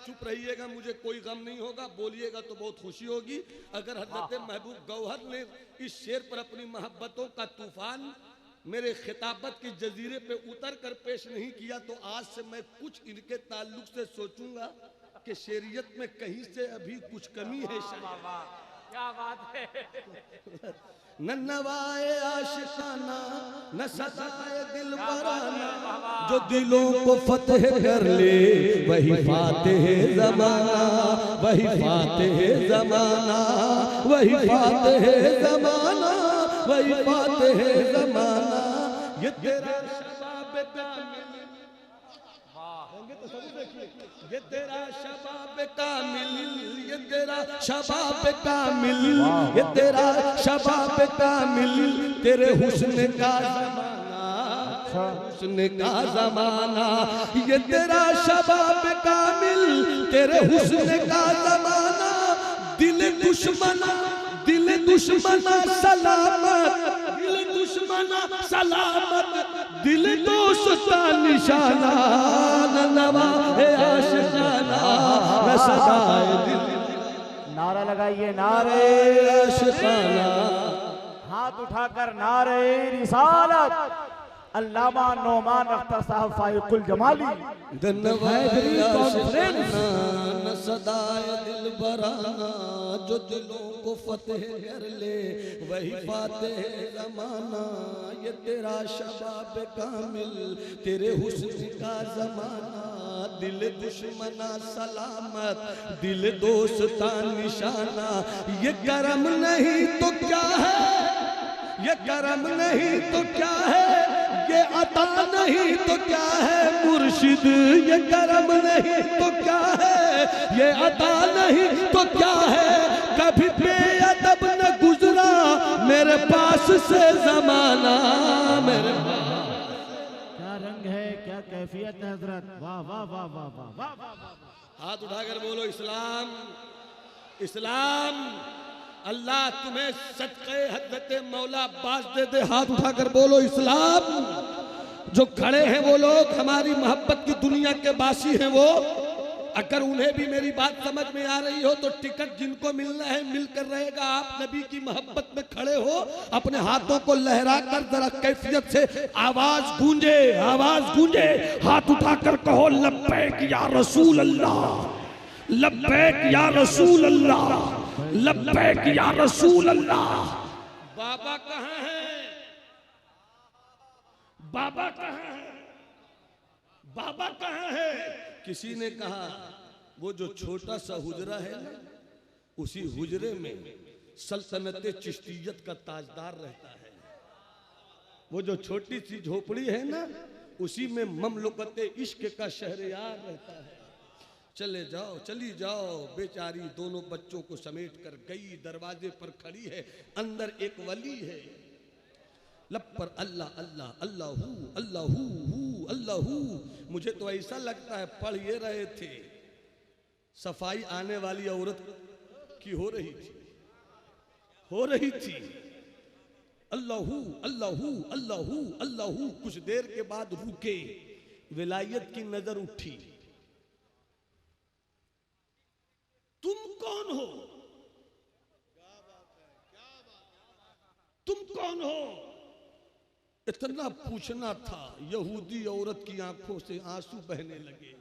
चुप रहिएगा, मुझे कोई गम नहीं होगा, बोलिएगा तो बहुत खुशी होगी। अगर हजरत महबूब गौहर ने इस शेर पर अपनी मोहब्बतों का तूफान मेरे खिताबत की जजीरे पे उतर कर पेश नहीं किया तो आज से मैं कुछ इनके ताल्लुक से सोचूंगा कि शेरियत में कहीं से अभी कुछ कमी है शायद। क्या बात है। न नवाए आशिकाना न सदाए दिल बराना, जो दिलों को फतेह कर ले वही फातेह ज़माना, वही फातेह ज़माना, वही फातेह ज़माना, वही फातेह ज़माना। ये तेरा शबाब कामिल, ये तेरा शबाब कामिल, ये तेरा शबाब कामिल, ये तेरा शबाब कामिल, तेरे हुस्न का ज़माना, हुस्न का ज़माना, ये तेरा शबाब कामिल, तेरे हुस्न का ज़माना। दिल दुश्मना सलामत, दिल दुश्मना सलामत, दिल दोस्ता निशाना, नवा है आशिकाना न सदाए दिल। नारा लगाइए, नारे आशिकाना। हाथ उठाकर नारे रिसालत। अल्लामा नौमान अख्तर साहब फाइकुल जमाली। न सदाए दिल बराना, जो दिलों को फतेह कर ले वही फातेह ज़माना। ये तेरा शबाब कामिल, तेरे हुस्न का ज़माना, दिल दुश्मना सलामत, दिल दोस्ता निशाना। ये करम नहीं तो क्या है, ये करम नहीं तो क्या है, ये अता नहीं तो क्या है मुर्शिद, ये करम नहीं तो क्या है, ये अता नहीं तो क्या है। कभी बेअदब न गुजरा मेरे पास लिबास से जमाना मेरे क्या रंग है, क्या कैफियत है हजरत, वाह वाह वाह वाह वाह वाह वाह वाह। हाथ उठाकर बोलो इस्लाम, इस्लाम। अल्लाह तुम्हें सदक़े हज़रत मौला अब्बास दे दे। हाथ उठाकर बोलो इस्लाम। जो खड़े हैं वो लोग हमारी मोहब्बत की दुनिया के बासी हैं, वो अगर उन्हें भी मेरी बात समझ में आ रही हो तो टिकट जिनको मिलना है मिलकर रहेगा। आप नबी की मोहब्बत में खड़े हो, अपने हाथों को लहरा कर जरा कैफियत से आवाज गूंजे, आवाज गूंजे। हाथ उठाकर कहो लब्बैक या रसूल अल्लाह, लब्बैक या रसूल अल्लाह, लब्बैक या रसूल अल्लाह। बाबा कहाँ है, बाबा कहाँ है, बाबा कहाँ है? किसी ने कहा वो जो छोटा सा हुजरा है ना, उसी हुजरे में सल्तनत चिश्तियत का ताजदार रहता है। वो जो छोटी सी झोपड़ी है ना, उसी में ममलुकत इश्क का शहरयार रहता है। चले जाओ, चली जाओ। बेचारी दोनों बच्चों को समेट कर गई, दरवाजे पर खड़ी है, अंदर एक वली है। लब पर अल्लाह अल्लाह अल्लाहू अल्लाहू अल्लाहू। मुझे तो ऐसा लगता है पढ़ ये रहे थे, सफाई आने वाली औरत की हो रही थी, हो रही थी। अल्लाहू अल्लाहू अल्लाहू अल्लाहू। कुछ देर के बाद रुके, विलायत की नजर उठी। तुम कौन हो, तुम कौन हो? इतना पूछना था। यहूदी औरत की आंखों से आंसू बहने लगे।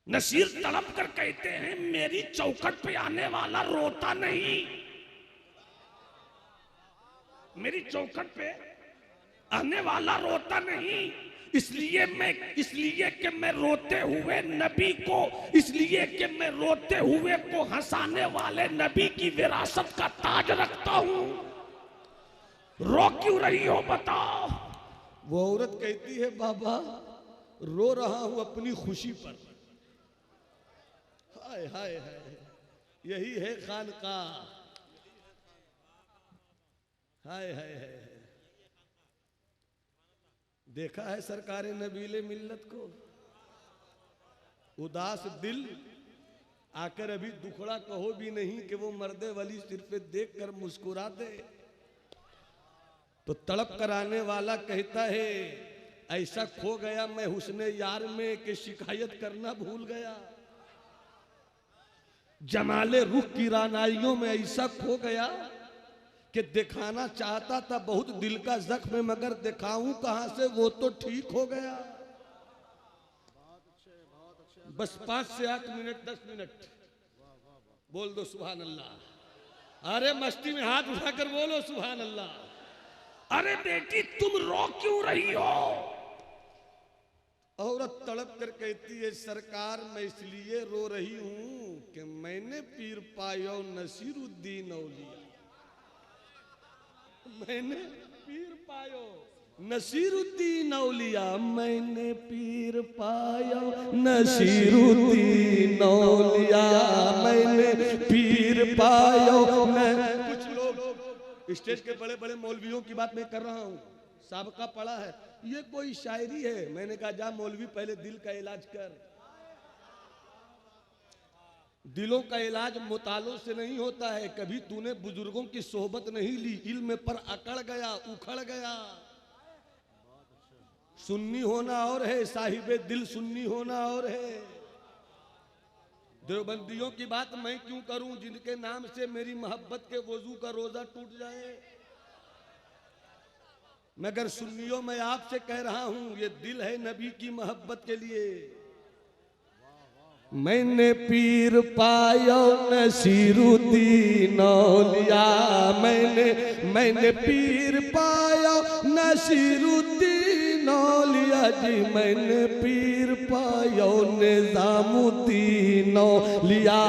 नसीर तड़प कर कहते हैं मेरी चौखट पे आने वाला रोता नहीं, मेरी चौखट पे आने वाला रोता नहीं। इसलिए कि मैं रोते हुए नबी को, इसलिए कि मैं रोते हुए को हंसाने वाले नबी की विरासत का ताज रखता हूं। रो क्यों रही हो बताओ? वो औरत कहती है बाबा रो रहा हूं अपनी खुशी पर। हाय हाय हाय, यही है खानकाह। हाय हाय हाय। देखा है सरकार नबीले मिल्लत को? उदास दिल आकर अभी दुखड़ा कहो भी नहीं कि वो मर्दे वाली सिर पे देख कर मुस्कुरा दे। तो तड़प कराने वाला कहता है ऐसा खो गया मैं हुस्ने यार में कि शिकायत करना भूल गया। जमाले रुख की रानाइयों में ऐसा खो गया कि दिखाना चाहता था बहुत दिल का जख्म, मगर दिखाऊं कहां से, वो तो ठीक हो गया। बस 5 से 8 मिनट 10 मिनट बोल दो सुभान अल्लाह। अरे मस्ती में हाथ उठाकर बोलो सुभान अल्लाह। अरे बेटी तुम रो क्यों रही हो? औरत तड़प कर कहती है सरकार मैं इसलिए रो रही हूं कि मैंने पीर पायो नसीरुद्दीन औलिया। मैंने पीर पायो नसीरुद्दीन औलिया, मैंने पीर पायो नसीरुद्दीन औलिया, मैंने पीर पायो। कुछ लोग स्टेज के बड़े बड़े मौलवियों की बात मैं कर रहा हूँ, साबका पढ़ा है, ये कोई शायरी है। मैंने कहा जा मौलवी पहले दिल का इलाज कर। दिलों का इलाज मुतालों से नहीं होता है। कभी तूने बुजुर्गों की सोहबत नहीं ली, इल्म पर अकड़ गया, उखड़ गया। सुन्नी होना और है, साहिबे दिल सुन्नी होना और है। देवबंदियों की बात मैं क्यों करूं जिनके नाम से मेरी मोहब्बत के वजू का रोजा टूट जाए। मगर सुन्नियों मैं आपसे कह रहा हूं ये दिल है नबी की मोहब्बत के लिए। मैंने पीर पायो नसीरुद्दीन औलिया, मैंने पीर पायो नसीरुद्दीन औलिया जी, मैंने पीर पायो निजामुद्दीन औलिया,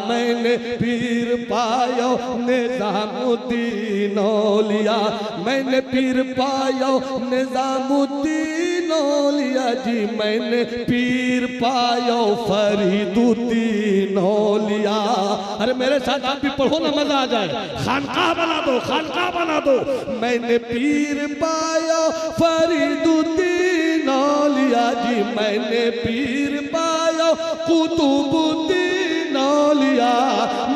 मैंने पीर पायो निजामुद्दीन औलिया, मैंने पीर पायो निजामुद्दीन औलिया जी मैंने पीर पायो फरीदुद्दीन औलिया। अरे मेरे साथ आप भी पढ़ो ना, मजा आ जाए। खानकाह बना दो, खानकाह बना दो। मैंने पीर पायो फरीदुद्दीन औलिया जी मैंने पीर पायो कुतुबुद्दीन औलिया।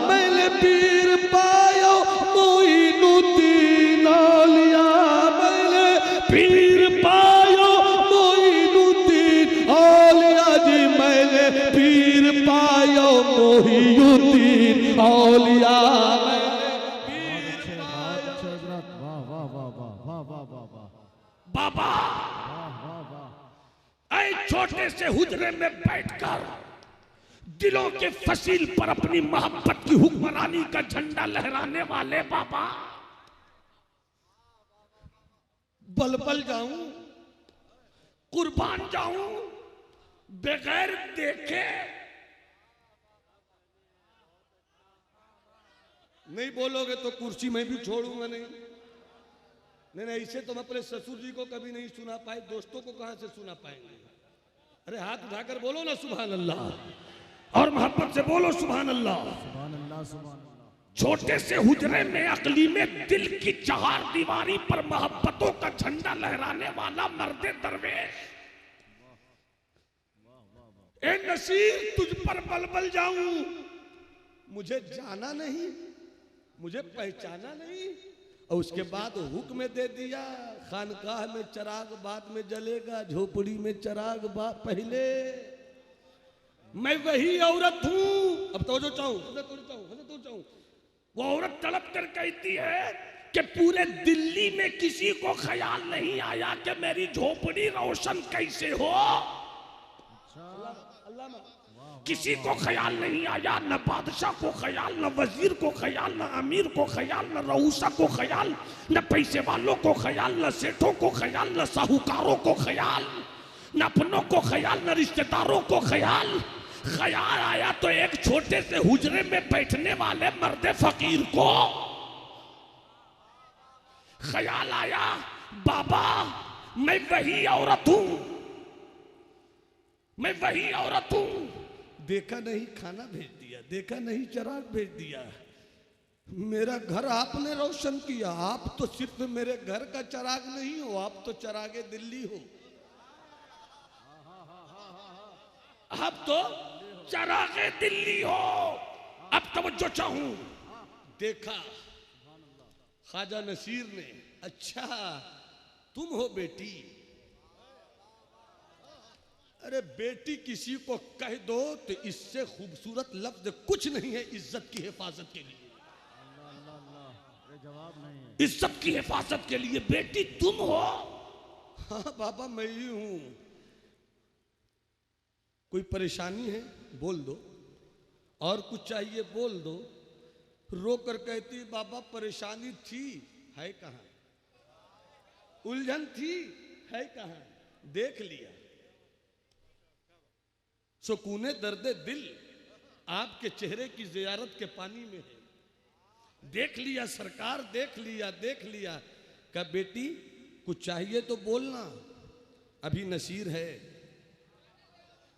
मैंने पीर पायो मोइनुद्दीन औलिया। मैंने पीर पायो मोइनुद्दीन औलिया जी मैंने पीर पायो मोहियुद्दीन औलिया। बाबा ऐ छोटे से हुजरे में बैठकर दिलों के फसील पर अपनी मोहब्बत की हुक्मरानी का झंडा लहराने वाले बाबा, बल बल जाऊं, कुर्बान जाऊं बगैर देखे। नहीं बोलोगे तो कुर्सी में भी छोड़ूंगा नहीं। नहीं ऐसे तो मैं अपने ससुर जी को कभी नहीं सुना पाए, दोस्तों को कहां से सुना पाएंगे। अरे हाथ उठाकर बोलो ना सुभान अल्लाह, और मोहब्बत से बोलो सुभान अल्लाह। छोटे से हुजरे में अकली में दिल की चहार दीवारी पर मोहब्बतों का झंडा लहराने वाला मर्दे दरवेश। ए नसीर तुझ पर बलबल जाऊं, मुझे जाना नहीं, मुझे पहचाना नहीं। और उसके बाद हुक्म दे दिया, खानकाह में चराग बाद में जलेगा, झोपड़ी में चराग पहले। मैं वही औरत हूं। अब तो जो चाहूं वो औरत तड़प कर कहती है कि पूरे दिल्ली में किसी को ख्याल नहीं आया कि मेरी झोपड़ी रोशन कैसे हो। किसी को ख्याल नहीं आया, न बादशाह को ख्याल, न वजीर को ख्याल, न अमीर को ख्याल, न रऊसा को ख्याल, न पैसे वालों को ख्याल, न सेठों को ख्याल, न साहूकारों को ख्याल, न अपनों को ख्याल, न रिश्तेदारों को ख्याल। ख्याल आया तो एक छोटे से हुजरे में बैठने वाले मर्दे फकीर को ख्याल आया, बाबा मैं वही औरत हूं, मैं वही औरत हूं। देखा नहीं खाना भेज दिया, देखा नहीं चराग भेज दिया। मेरा घर आपने रोशन किया। आप तो सिर्फ मेरे घर का चराग नहीं हो, आप तो चरागे दिल्ली हो। अब तो चरागे दिल्ली हो। अब तवज्जो चाहूं। देखा ख्वाजा नसीर ने, अच्छा तुम हो बेटी। अरे बेटी किसी को कह दो तो इससे खूबसूरत लफ्ज कुछ नहीं है इज्जत की हिफाजत के लिए। इज्जत की हिफाजत के लिए बेटी तुम हो। हाँ बाबा मैं ही हूं। कोई परेशानी है बोल दो, और कुछ चाहिए बोल दो। रो कर कहती बाबा परेशानी थी, है कहां, उलझन थी, है कहां, देख लिया। सुकूने दर्दे दिल आपके चेहरे की जियारत के पानी में है। देख लिया सरकार, देख लिया, देख लिया। क्या बेटी कुछ चाहिए तो बोलना, अभी नसीर है,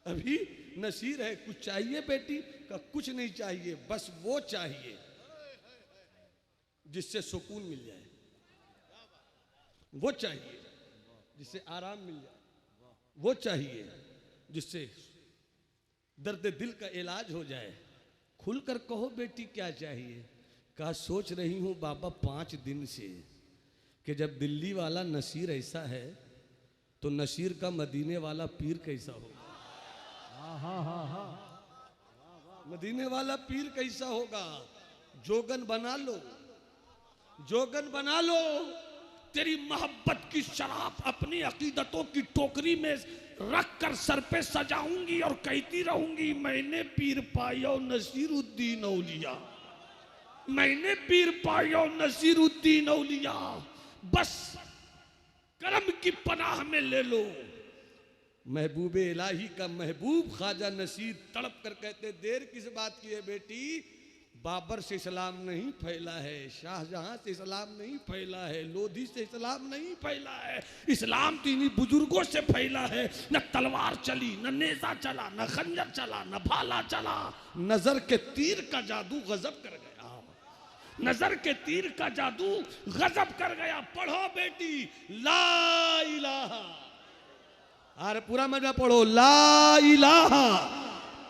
अभी नसीर है। कुछ चाहिए बेटी? का कुछ नहीं चाहिए, बस वो चाहिए जिससे सुकून मिल जाए, वो चाहिए जिससे आराम मिल जाए, वो चाहिए जिससे दर्द दिल का इलाज हो जाए। खुलकर कहो बेटी क्या चाहिए। कहा सोच रही हूं बाबा 5 दिन से कि जब दिल्ली वाला नसीर ऐसा है तो नसीर का मदीने वाला पीर कैसा होगा। मदीने वाला पीर कैसा होगा। जोगन बना लो, जोगन बना लो। तेरी मोहब्बत की शराब अपनी अकीदतों की टोकरी में रख कर सर पे सजाऊंगी और कहती रहूंगी मैंने पीर पायो नसीरुद्दीन औलिया, मैंने पीर पायो नसीरुद्दीन औलिया। बस करम की पनाह में ले लो। महबूबे इलाही का महबूब ख्वाजा नसीर तड़प कर कहते देर किस बात की है बेटी, बाबर से इस्लाम नहीं फैला है, शाहजहां से इस्लाम नहीं फैला है, लोधी से इस्लाम नहीं फैला है। इस्लाम तो इन्हीं बुजुर्गों से फैला है। न तलवार चली, न नेजा चला, न खंजर चला, न भाला चला। नजर के तीर का जादू गजब कर गया, नजर के तीर का जादू गजब कर गया। पढ़ो बेटी ला इलाहा, अरे पूरा मजा पढ़ो, ला इलाहा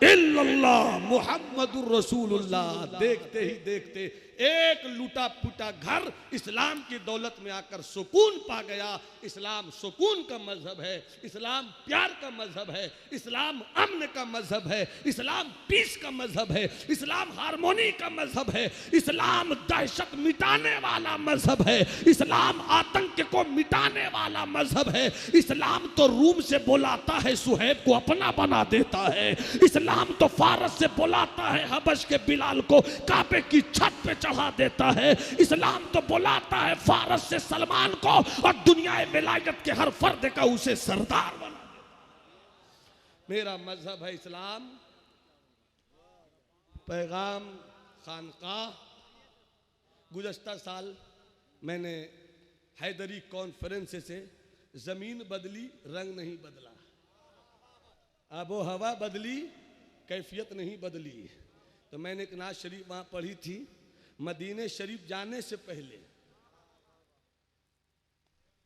इल्लल्लाह मुहम्मदुर रसूलुल्लाह। देखते ही देखते एक लूटा पुटा घर इस्लाम की दौलत में आकर सुकून पा गया। इस्लाम सुकून का मजहब है, इस्लाम प्यार का मजहब है, इस्लाम अमन का मजहब है, इस्लाम पीस का मजहब है, इस्लाम हारमोनी का मजहब है, इस्लाम दहशत मिटाने वाला मजहब है, इस्लाम आतंक को मिटाने वाला मजहब है। इस्लाम तो रूम से बुलाता है, सुहैब को अपना बना देता है। इस्लाम तो फारस से बुलाता है, हबश के बिलाल को काबे की छत पे चढ़ा देता है। इस्लाम तो बुलाता है फारस से सलमान को और दुनिया विलायत के हर फर्द का उसे सरदार बना देता। मेरा मजहब है इस्लाम। पैगाम खानकाह, गुज़श्ता साल मैंने हैदरी कॉन्फ्रेंस से जमीन बदली, रंग नहीं बदला, आबो हवा बदली, कैफियत नहीं बदली। तो मैंने एक नाज शरीफ वहाँ पढ़ी थी। मदीने शरीफ जाने से पहले,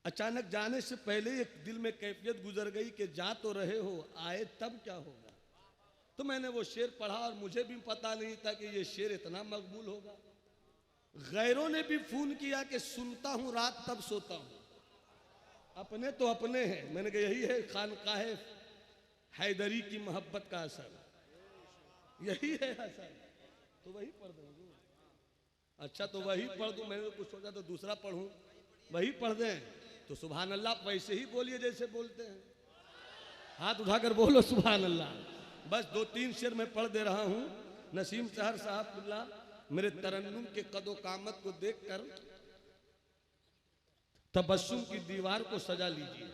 अचानक जाने से पहले एक दिल में कैफियत गुजर गई कि जा तो रहे हो, आए तब क्या होगा। तो मैंने वो शेर पढ़ा और मुझे भी पता नहीं था कि ये शेर इतना मकबूल होगा। गैरों ने भी फोन किया कि सुनता हूँ रात तब सोता हूँ। अपने तो अपने हैं। मैंने कहा यही है खानकाह हैदरी की मोहब्बत का असर, यही है असर। तो वही पढ़ दूँ। अच्छा तो वही पढ़ दूँ। मैंने कुछ सोचा तो दूसरा पढ़ूँ, वही पढ़ दें तो सुभान अल्लाह वैसे ही बोलिए जैसे बोलते हैं। हाथ उठाकर बोलो सुभान अल्लाह। बस 2-3 शेर मैं पढ़ दे रहा हूँ। नसीम सहर साहब मेरे तरन्नुम के कदो कामत को देखकर तबस्सुम की दीवार को सजा लीजिए।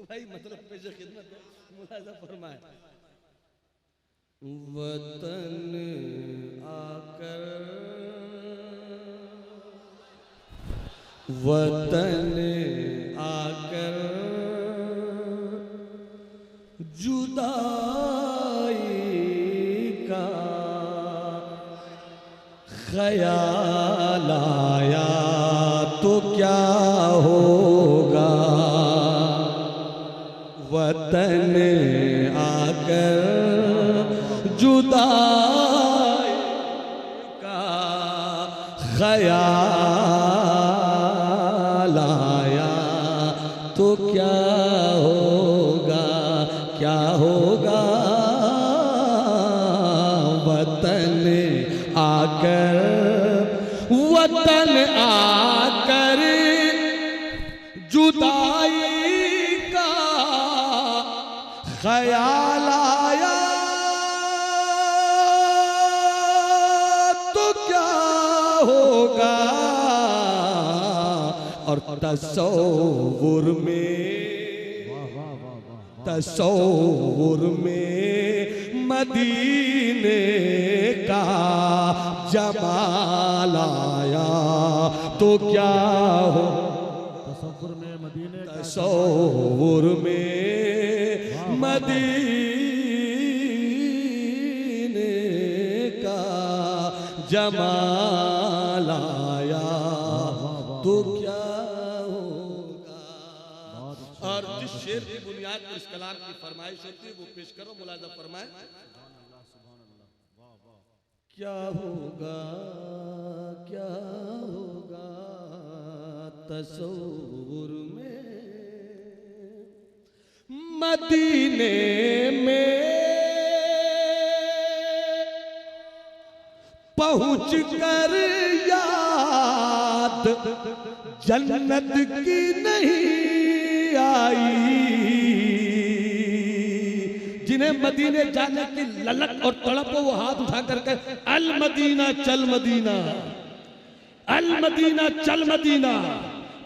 भाई मतलब पेशे खिदमत है, मुलाजा फरमाए। वतन आकर, वतन आकर जुदाई का ख्याल आया तो क्या होगा। वतन आकर जुदाई का ख्याल आया तो क्या होगा, क्या होगा। वतन आकर, वतन आकर जुदाई का ख्याल आया तो क्या होगा। और तसव्वुर में, तसव्वुर में मदीने का जमाल आया तो क्या हो। तसव्वुर में मदीने का, तसव्वुर में मदीने का जमाल आया तो क्या होगा। और जिस शेर की बुनियाद पर इस कलाम की फरमाइश होती है वो पेश करो, मुलाजा फरमाए। क्या होगा, क्या होगा तसव्वुर में मदीने में पहुँच कर याद जन्नत की नहीं आई। जिन्हें मदीने जाने की ललक और तड़प हो वो हाथ उठा करके अल मदीना चल मदीना, अल मदीना चल मदीना।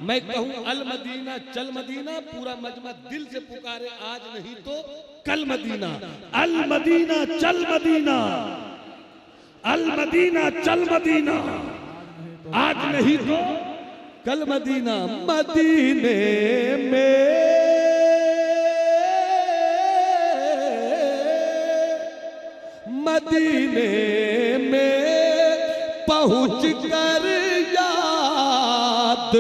मैं कहूं अल मदीना चल मदीना, पूरा मजमा दिल से पुकारे आज नहीं तो कल मदीना। अल मदीना चल मदीना, अल मदीना चल मदीना, आज नहीं तो कल मदीना। मदीने में मदीने में पहुँच कर याद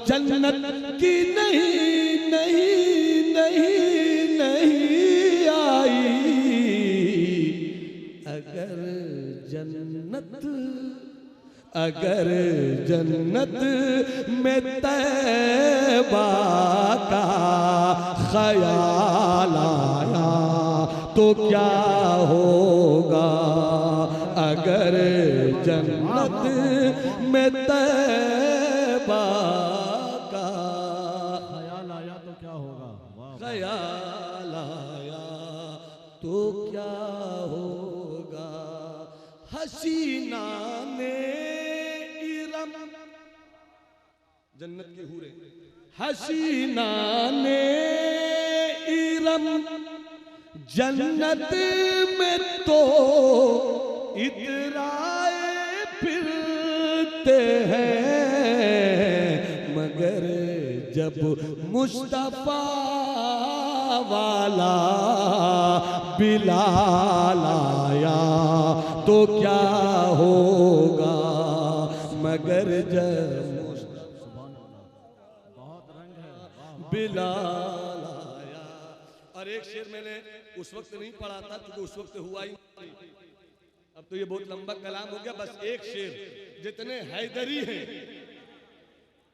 जन्नत की नहीं नहीं नहीं नहीं आई। अगर जन्नत में तैबा का ख्याल आया तो क्या होगा। अगर जन्नत में तैबा का ख्याल आया तो क्या होगा। ख्याल आया तो क्या होगा। हसीना ने इरम, जन्नत की हूरे, हसीना ने इरम जन्नत में तो इतराए फिरते हैं, मगर जब मुस्तफा वाला बिलाल आया तो क्या होगा। मगर जब बिलाल आया। और एक शेर मैंने उस वक्त नहीं पढ़ा था क्योंकि उस वक्त हुआ ही नहीं। अब तो ये बहुत लंबा कलाम हो गया, बस एक शेर। जितने हैदरी हैं,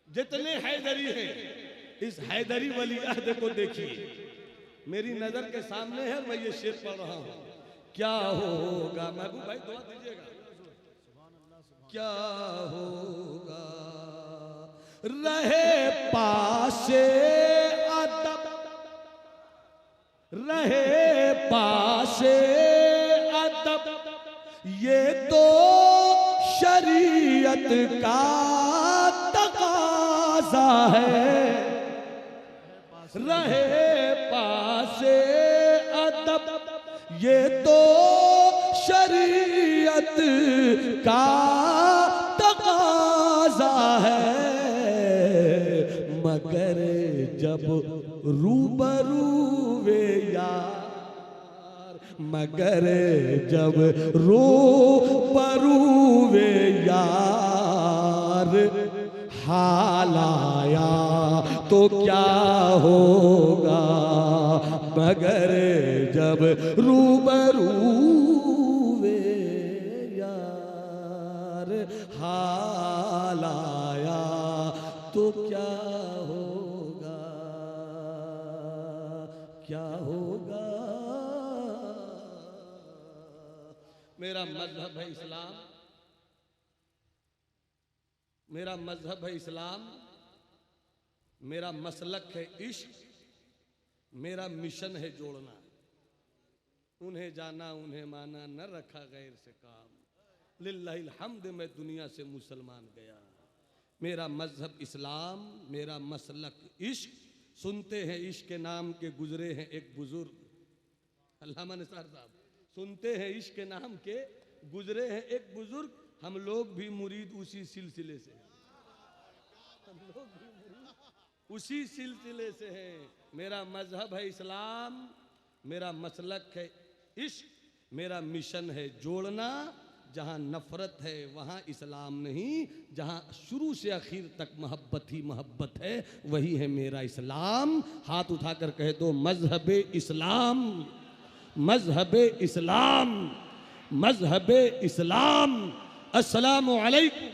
जितने हैदरी हैं, इस हैदरी वली अहद को देखिए, मेरी नजर के सामने है, मैं ये शेर पढ़ रहा हूं। क्या होगा, महबूब भाई दुआ दीजिएगा, क्या होगा। रहे पासे अदब, रहे पासे अदब, ये तो शरीयत का तकाज़ा है। रहे पासे अदब, ये तो शरीयत का तकाज़ा है। मगर जब रूबरू वे यार, मगर जब रूबरू वे यार हाल आया तो क्या होगा। मगर जब रूबरू वे यार हाल आया तो क्या होगा, क्या होगा। मेरा मजहब है इस्लाम, मेरा मजहब है इस्लाम, मेरा मसलक है इश्क, मेरा मिशन है जोड़ना। उन्हें जाना उन्हें माना, न रखा गैर से काम। लिल्लाहिल हम्द, मैं दुनिया से मुसलमान गया। मेरा मजहब इस्लाम, मेरा मसलक इश्क। सुनते हैं इश्क के नाम के गुजरे हैं एक बुजुर्ग, अल्लामा निसार साहब। सुनते हैं इश्क के नाम के गुजरे हैं एक बुजुर्ग। हम लोग भी मुरीद उसी सिलसिले से, हम लोग भी मुरीद उसी सिलसिले से हैं। मेरा मजहब है इस्लाम, मेरा मसलक है इश्क, मेरा मिशन है जोड़ना। जहाँ नफरत है वहाँ इस्लाम नहीं, जहाँ शुरू से आखिर तक मोहब्बत ही मोहब्बत है, वही है मेरा इस्लाम। हाथ उठाकर कह दो मजहब इस्लाम, मजहब इस्लाम, मजहब इस्लाम। अस्सलामु अलैकुम।